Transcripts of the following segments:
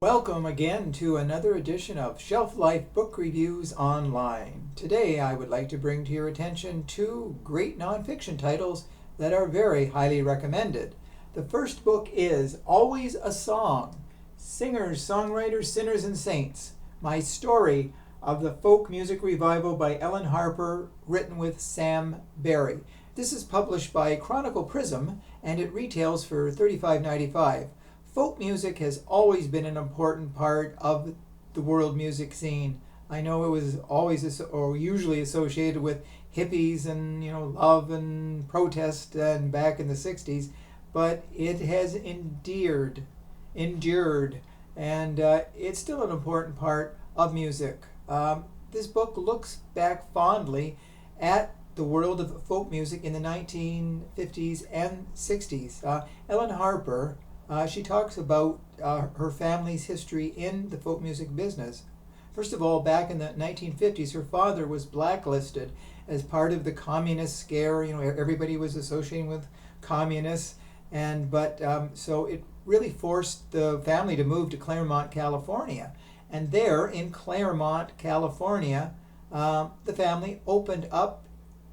Welcome again to another edition of Shelf Life Book Reviews Online. Today I would like to bring to your attention two great nonfiction titles that are very highly recommended. The first book is Always a Song, Singers, Songwriters, Sinners and Saints, My Story of the Folk Music Revival by Ellen Harper, written with Sam Barry. This is published by Chronicle Prism and it retails for $35.95. Folk music has always been an important part of the world music scene. I know it was always or usually associated with hippies and love and protest and back in the 60s, but it has endured, and it's still an important part of music. This book looks back fondly at the world of folk music in the 1950s and 60s. Ellen Harper, she talks about her family's history in the folk music business. First of all, back in the 1950s, her father was blacklisted as part of the communist scare. Everybody was associating with communists, so it really forced the family to move to Claremont, California. And there, in Claremont, California, the family opened up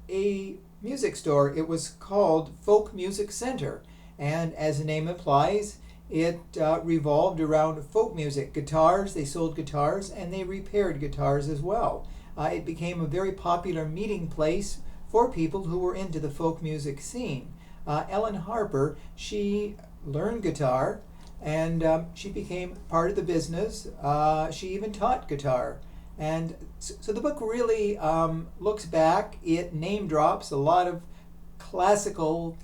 a music store. It was called Folk Music Center. And as the name implies, it revolved around folk music. Guitars, they sold guitars, and they repaired guitars as well. It became a very popular meeting place for people who were into the folk music scene. Ellen Harper, she learned guitar, and she became part of the business. She even taught guitar. And so the book really looks back. It name drops a lot of classical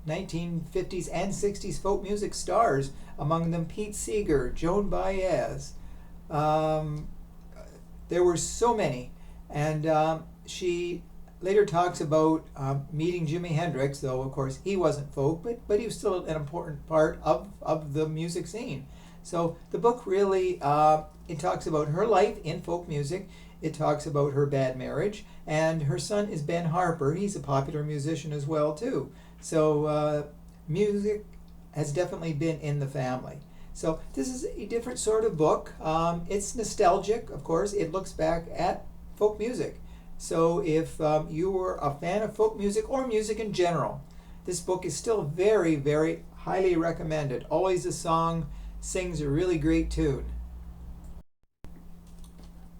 1950s and 60s folk music stars, among them Pete Seeger, Joan Baez. There were so many. And she later talks about meeting Jimi Hendrix, though of course he wasn't folk, but he was still an important part of the music scene. So the book really, it talks about her life in folk music. It talks about her bad marriage, and her son is Ben Harper. He's a popular musician as well too. So music has definitely been in the family. So this is a different sort of book. It's nostalgic, of course. It looks back at folk music. So if you were a fan of folk music or music in general, this book is still very, very highly recommended. Always a Song sings a really great tune.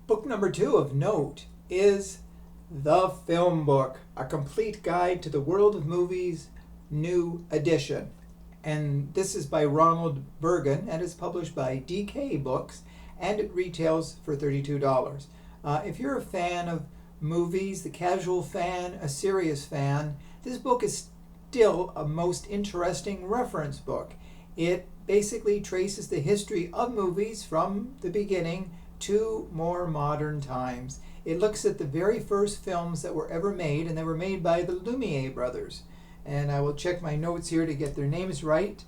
Book number 2 of note is The Film Book, a complete guide to the world of movies, new edition. And this is by RONALD BERGAN and is published by DK Books, and it retails for $32. If you're a fan of movies, the casual fan, a serious fan, this book is still a most interesting reference book. It basically traces the history of movies from the beginning to more modern times. It looks at the very first films that were ever made, and they were made by the Lumiere brothers. And I will check my notes here to get their names right.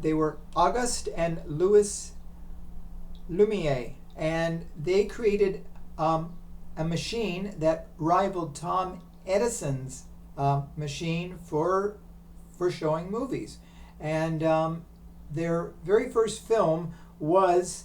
They were Auguste and Louis Lumiere, and they created a machine that rivaled Tom Edison's machine for showing movies. And their very first film was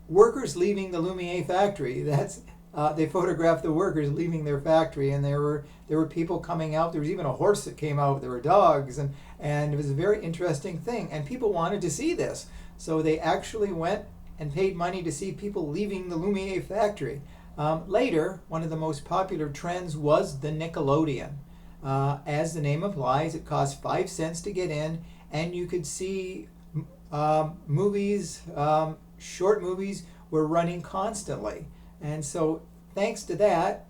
workers leaving the Lumiere factory. They photographed the workers leaving their factory, and there were people coming out. There was even a horse that came out. There were dogs, and it was a very interesting thing. And people wanted to see this, so they actually went and paid money to see people leaving the Lumiere factory. Later, one of the most popular trends was the Nickelodeon. As the name implies, it cost 5 cents to get in, and you could see movies. Short movies were running constantly. And so thanks to that,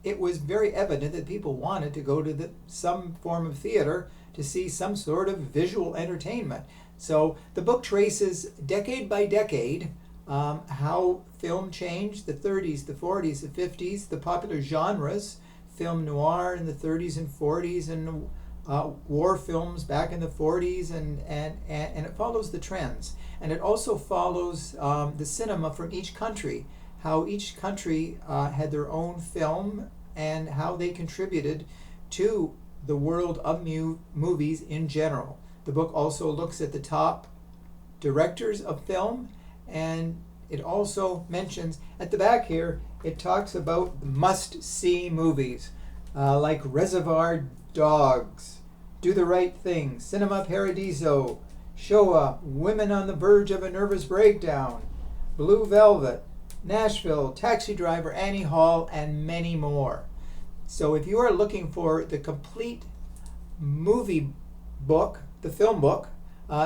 it was very evident that people wanted to go to some form of theater to see some sort of visual entertainment. So the book traces decade by decade how film changed, the 30s, the 40s, the 50s, the popular genres, film noir in the 30s and 40s, and war films back in the 40s, and it follows the trends. And it also follows the cinema from each country, how each country had their own film and how they contributed to the world of movies in general. The book also looks at the top directors of film, and it also mentions at the back here, it talks about must-see movies like Reservoir Dogs, Do the Right Thing, Cinema Paradiso, Showa, Women on the Verge of a Nervous Breakdown, Blue Velvet, Nashville, Taxi Driver, Annie Hall, and many more. So if you are looking for the complete movie book, the film book,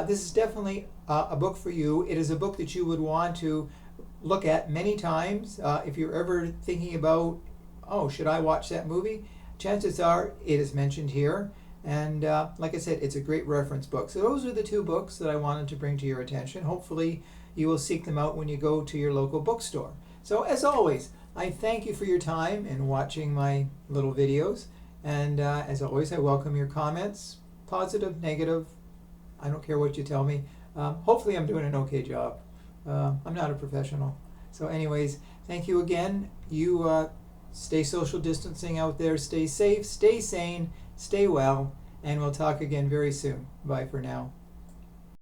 this is definitely a book for you. It is a book that you would want to look at many times. If you're ever thinking about, oh, should I watch that movie? Chances are it is mentioned here. And like I said, it's a great reference book. So those are the two books that I wanted to bring to your attention. Hopefully you will seek them out when you go to your local bookstore. So as always, I thank you for your time in watching my little videos. And as always, I welcome your comments, positive, negative. I don't care what you tell me. Hopefully I'm doing an okay job. I'm not a professional. So anyways, thank you again. You stay social distancing out there. Stay safe, stay sane, stay well, and we'll talk again very soon. Bye for now.